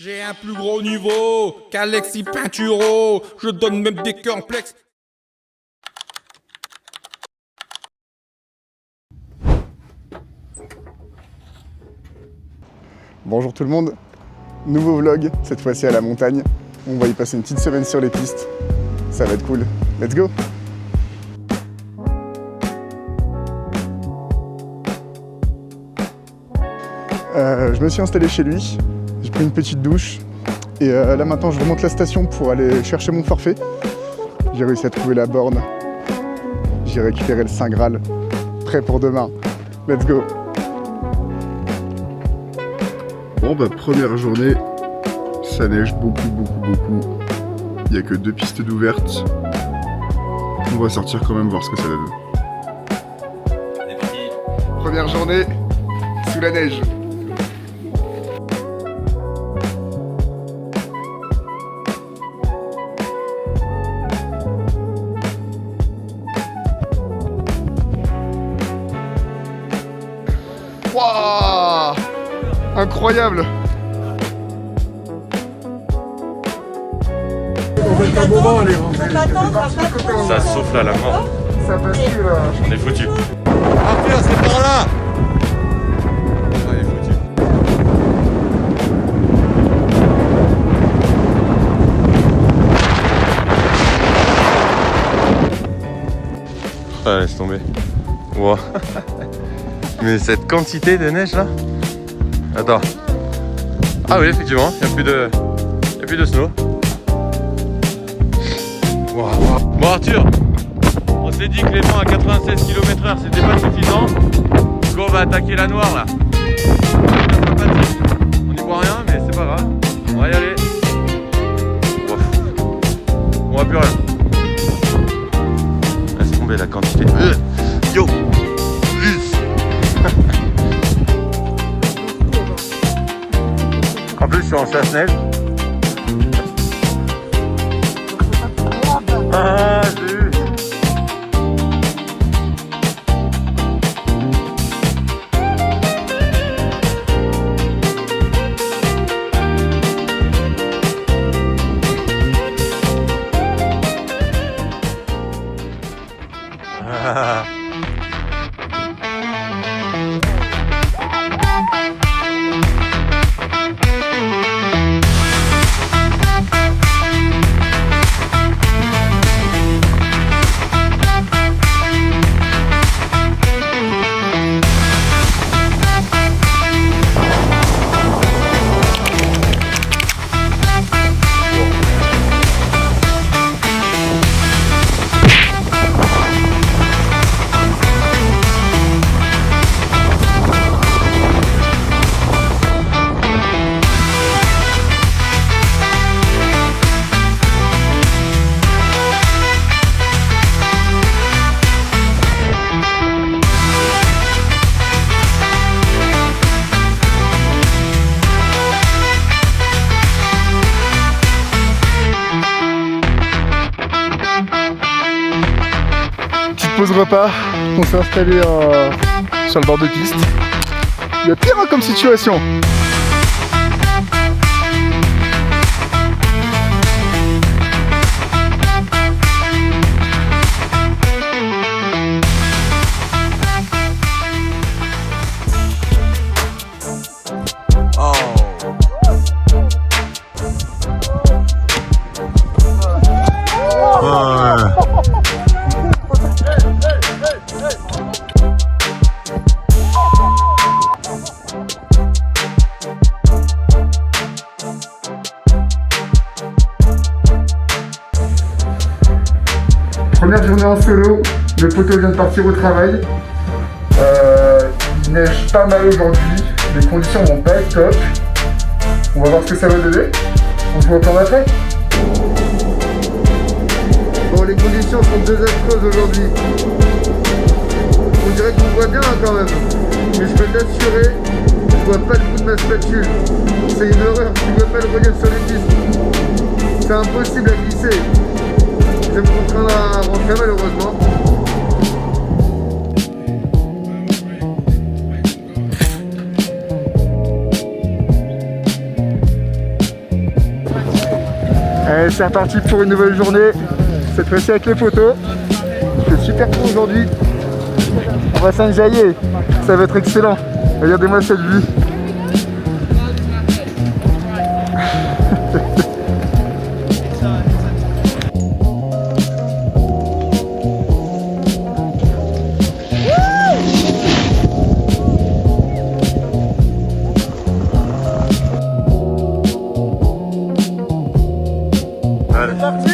J'ai un plus gros niveau qu'Alexis Pinturo. Je donne même des complexes. Bonjour tout le monde, nouveau vlog, cette fois-ci à la montagne. On va y passer une petite semaine sur les pistes. Ça va être cool. Let's go! Je me suis installé chez lui, j'ai pris une petite douche et là maintenant je remonte la station pour aller chercher mon forfait. J'ai réussi à trouver la borne, j'ai récupéré le Saint Graal, prêt pour demain. Let's go! Bon bah première journée, ça neige beaucoup. Il n'y a que 2 pistes d'ouvertes. On va sortir quand même voir ce que ça donne. Première journée, sous la neige. Wouah! Incroyable! Ça souffle à la mort. Ça bascule là. On est foutu. Arthur, c'est par là. On est foutu. Ah, laisse tomber. Wow. Mais cette quantité de neige là. Attends. Ah oui, effectivement, il n'y a plus de snow. Wow. Bon Arthur, on s'est dit que les vents à 96 km/h c'était pas suffisant. Donc on va attaquer la noire là. On n'y voit rien mais c'est pas grave. On va y aller. On voit plus rien. Laisse tomber la quantité. Yo. En plus je suis en chasse-neige. Ah, j'ai eu. Ah. Pause repas, on s'est installé sur le bord de piste. Il y a pire comme situation. Première journée en solo, le poteau vient de partir au travail. Il neige pas mal aujourd'hui, les conditions vont pas être top. On va voir ce que ça va donner. On se voit au plan d'après. Bon, les conditions sont désastreuses aujourd'hui. On dirait qu'on voit bien quand même. Mais je peux t'assurer, je vois pas le bout de ma spatule. C'est une horreur, tu vois pas le relief sur les pistes. C'est impossible à glisser. Je vais me contraindre à rentrer malheureusement. Allez, c'est reparti pour une nouvelle journée. Cette fois-ci avec les photos. Il fait super beau aujourd'hui. On va s'enjailler. Ça va être excellent. Regardez-moi cette vue. Allez. C'est parti.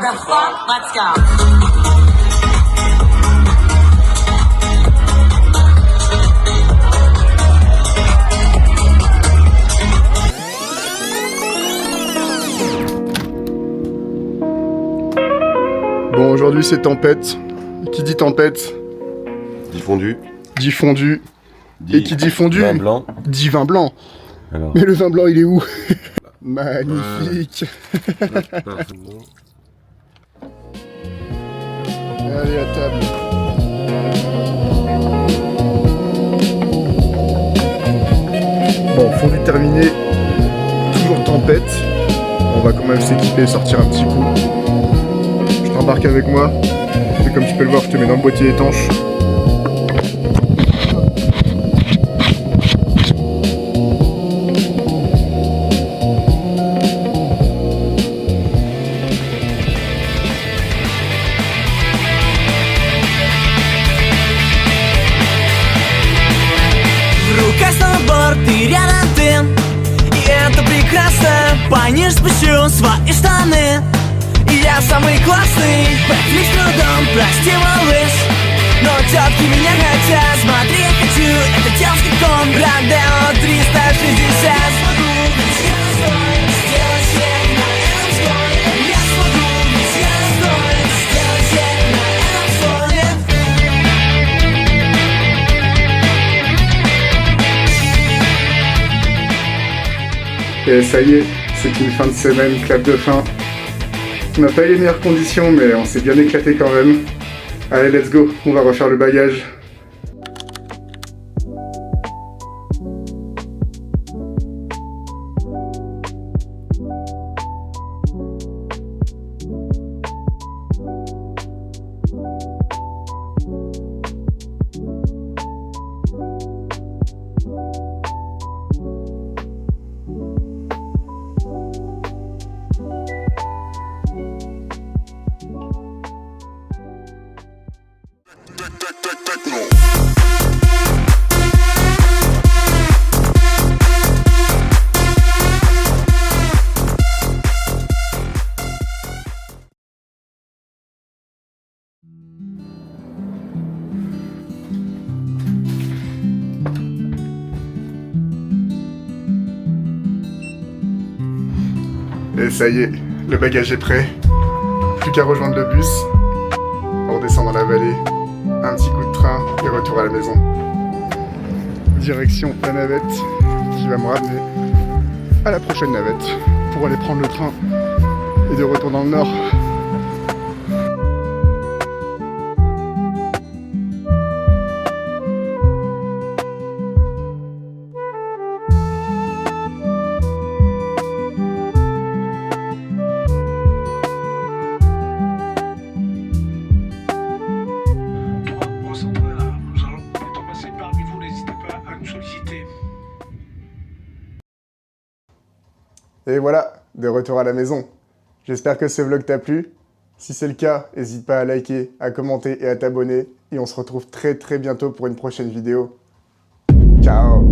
The fuck? Let's go. Bon, aujourd'hui c'est tempête. Qui dit tempête Dit fondu. dit fondu. Et qui dit fondu Vin blanc. dit vin blanc. Alors. Mais le vin blanc il est où? Magnifique. Allez à table. Bon, fondu terminé. Toujours tempête. On va quand même s'équiper et sortir un petit coup. Je t'embarque avec moi. Et comme tu peux le voir, je te mets dans le boîtier étanche. Рука сноборд и рядом ты. И это прекрасно. Пониже спущу свои штаны. И я самый классный. Бэкфлип с трудом, прости, малыш. Но тетки меня хотят. Смотри, я хочу, это девский ком. Родео 360. Смогу, ведь я достоин сделать шаг на этом склоне. Я смогу, ведь я достоин сделать шаг на этом склоне. Et ça y est, c'est une fin de semaine, clap de fin. On n'a pas eu les meilleures conditions, mais on s'est bien éclaté quand même. Allez, let's go, on va refaire le bagage. Et ça y est, le bagage est prêt. Plus qu'à rejoindre le bus. On redescend dans la vallée. Un petit coup de train et retour à la maison. Direction la navette qui va me ramener à la prochaine navette pour aller prendre le train et de retour dans le nord. Et voilà, de retour à la maison. J'espère que ce vlog t'a plu. Si c'est le cas, n'hésite pas à liker, à commenter et à t'abonner. Et on se retrouve très bientôt pour une prochaine vidéo. Ciao!